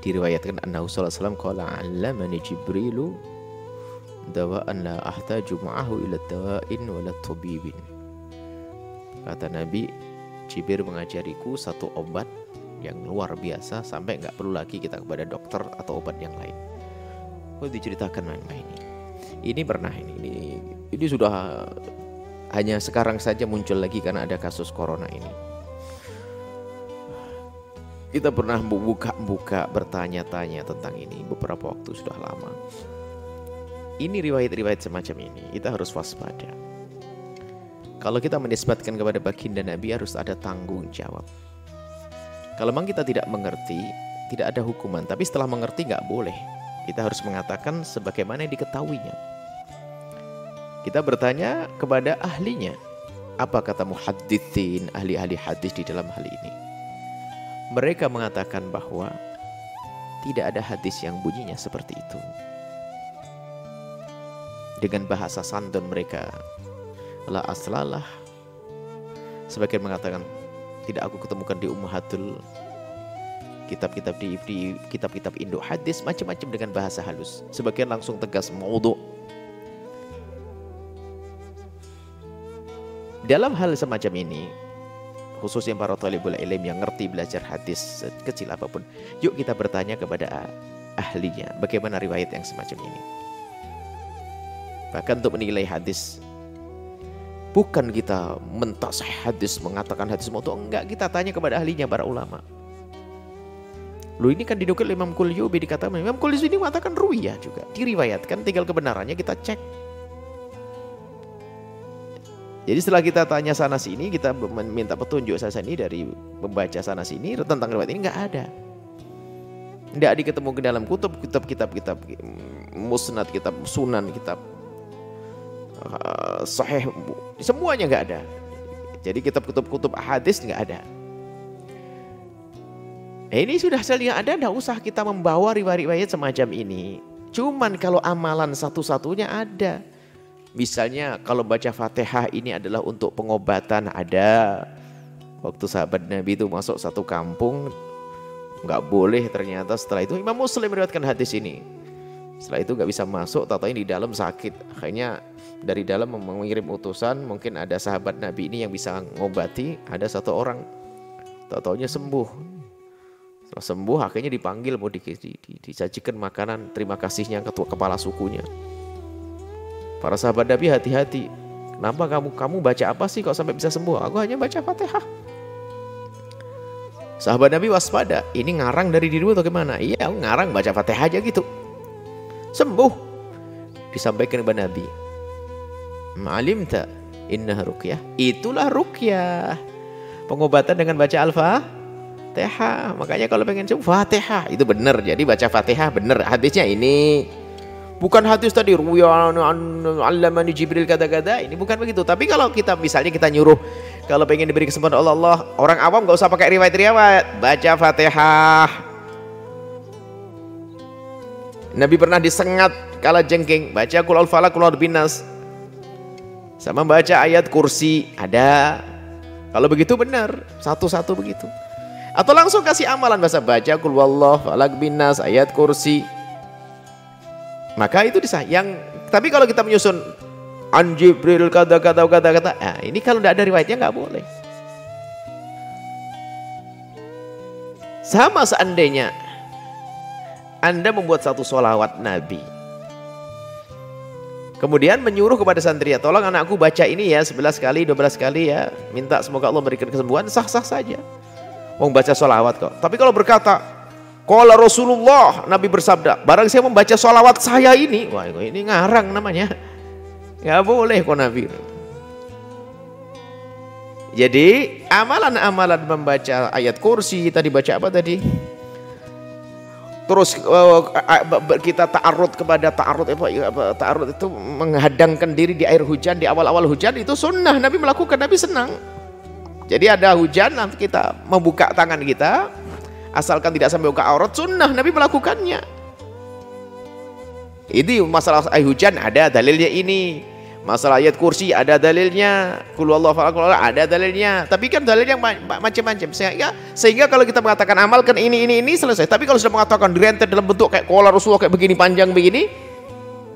Diriwayatkan annahu sallallahu alaihi wasallam qala 'allamani Jibrilu dawa'an la ahtaju ma'ahu ila dawa'in wala tabibin. Kata Nabi, Jibril mengajariku satu obat yang luar biasa sampai nggak perlu lagi kita kepada dokter atau obat yang lain. Oh, diceritakan mengenai ini pernah ini sudah hanya sekarang saja muncul lagi karena ada kasus corona ini. Kita pernah buka bertanya-tanya tentang ini beberapa waktu sudah lama. Ini riwayat-riwayat semacam ini kita harus waspada. Kalau kita menisbatkan kepada baginda Nabi harus ada tanggung jawab. Kalau memang kita tidak mengerti, tidak ada hukuman. Tapi setelah mengerti nggak boleh. Kita harus mengatakan sebagaimana yang diketahuinya. Kita bertanya kepada ahlinya. Apa kata muhadditsin, ahli-ahli hadis di dalam hal ini? Mereka mengatakan bahwa tidak ada hadis yang bunyinya seperti itu. Dengan bahasa santun mereka, la aslalah. Sebagian mengatakan tidak aku ketemukan di ummahatul kitab-kitab di kitab-kitab Indo hadis, macam-macam dengan bahasa halus. Sebagian langsung tegas maudhu. Dalam hal semacam ini, khususnya para thalibul ilm yang ngerti belajar hadis kecil apapun, yuk kita bertanya kepada ahlinya bagaimana riwayat yang semacam ini. Bahkan untuk menilai hadis, bukan kita mentasih hadis, mengatakan hadis maudhu, enggak, kita tanya kepada ahlinya, para ulama. Lu ini kan dinukil Imam Qulyubi, dikatakan Imam Qulyubi ini mengatakan ruwiyah juga, diriwayatkan, tinggal kebenarannya kita cek. Jadi setelah kita tanya sana sini, kita minta petunjuk sana sini dari membaca sana sini tentang riwayat ini, enggak ada. Enggak diketemu ke dalam kitab musnad, kitab sunan, kitab sahih, semuanya nggak ada. Jadi kitab-kitab hadis nggak ada. Ini sudah saling ada, nggak usah kita membawa riwayat-riwayat semacam ini. Cuman kalau amalan satu-satunya ada. Misalnya kalau baca Fatihah ini adalah untuk pengobatan, ada. Waktu sahabat Nabi itu masuk satu kampung, nggak boleh, ternyata setelah itu Imam Muslim meriwayatkan hadis ini. Setelah itu nggak bisa masuk, tahu-tahu di dalam sakit. Akhirnya dari dalam mengirim utusan, mungkin ada sahabat Nabi ini yang bisa ngobati, ada satu orang, tahu-taunya sembuh. Setelah sembuh akhirnya dipanggil, mau disajikan makanan terima kasihnya ketua kepala sukunya. Para sahabat Nabi hati-hati, kenapa kamu baca apa sih kok sampai bisa sembuh? Aku hanya baca Fatihah. Sahabat Nabi waspada, ini ngarang dari dirimu atau gimana? Iya, aku ngarang baca Fatihah aja gitu. Sembuh. Disampaikan kepada Nabi, ma'alimta innaha ruqyah. Itulah ruqyah, pengobatan dengan baca Al-Fatihah. Makanya kalau pengen sembuh Fatihah, itu benar. Jadi baca Fatihah benar. Hadisnya ini bukan hadis tadi ruya allamani Jibril kata-kata, ini bukan begitu. Tapi kalau kita misalnya kita nyuruh, kalau pengen diberi kesempatan Allah, orang awam nggak usah pakai riwayat-riwayat, baca Fatihah. Nabi pernah disengat kala jengking, baca qul a'udzu falaq, qul a'udzu binnas, sama baca ayat kursi, ada. Kalau begitu benar, satu-satu begitu. Atau langsung kasih amalan, baca qul huwallahu falaq binnas, ayat kursi. Maka itu disayang. Tapi kalau kita menyusun an Jibril kata-kata, nah ini kalau tidak ada riwayatnya nggak boleh. Sama seandainya Anda membuat satu sholawat Nabi, kemudian menyuruh kepada santri, ya tolong anakku baca ini ya 11 kali, 12 kali ya, minta semoga Allah memberikan kesembuhan, sah-sah saja. Mau baca sholawat kok. Tapi kalau berkata, qala Rasulullah, Nabi bersabda, barang saya membaca sholawat saya ini, wah ini ngarang namanya. Nggak boleh kok Nabi. Jadi amalan-amalan membaca ayat kursi, tadi baca apa tadi? Terus kita ta'arud kepada ta'arud itu menghadangkan diri di air hujan, di awal-awal hujan, itu sunnah, Nabi melakukan, Nabi senang. Jadi ada hujan, nanti kita membuka tangan kita, asalkan tidak sampai buka aurat, sunnah, Nabi melakukannya. Itu masalah air hujan, ada dalilnya ini. Masalah ayat kursi ada dalilnya, qul huwallahu ahad ada dalilnya. Tapi kan dalil yang macam-macam. Sehingga kalau kita mengatakan amalkan ini selesai. Tapi kalau sudah mengatakan direntet dalam bentuk kayak qala Rasulullah kayak begini panjang begini,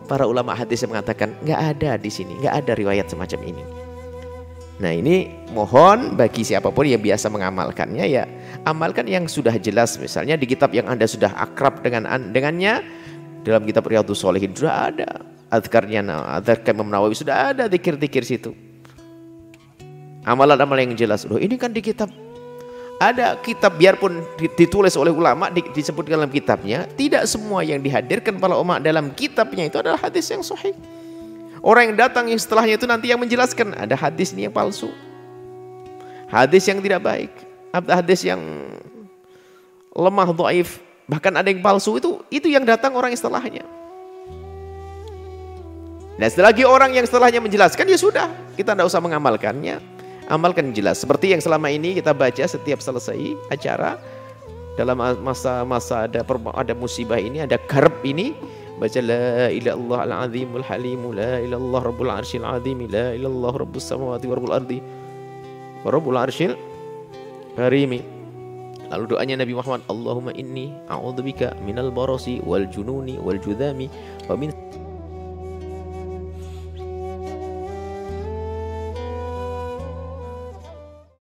para ulama hadis mengatakan nggak ada di sini, nggak ada riwayat semacam ini. Nah ini mohon bagi siapapun yang biasa mengamalkannya ya amalkan yang sudah jelas. Misalnya di kitab yang Anda sudah akrab dengannya, dalam kitab Riyadhus Shalihin sudah ada. Azkarnya, azkar Imam Nawawi sudah ada zikir-zikir situ. Amalan-amalan yang jelas. Loh, ini kan di kitab. Ada kitab biarpun ditulis oleh ulama disebutkan dalam kitabnya, tidak semua yang dihadirkan para ulama dalam kitabnya itu adalah hadis yang sahih. Orang yang datang yang setelahnya itu nanti yang menjelaskan ada hadis ini yang palsu. Hadis yang tidak baik, hadis yang lemah, dhaif, bahkan ada yang palsu itu yang datang orang yang setelahnya. Nah setelah lagi orang yang setelahnya menjelaskan ya sudah, kita tidak usah mengamalkannya, amalkan jelas. Seperti yang selama ini kita baca setiap selesai acara, dalam masa ada musibah ini, ada karb ini, baca la ilaha illallah al-azimul halimu, la ilaha illallah rabbul arsyil azim, la ilaha illallah rabbus samawati wa rabbul ardi wa rabbul arsyil karimi. Lalu doanya Nabi Muhammad, Allahumma inni a'udzubika minal barasi wal jununi wal judami wa min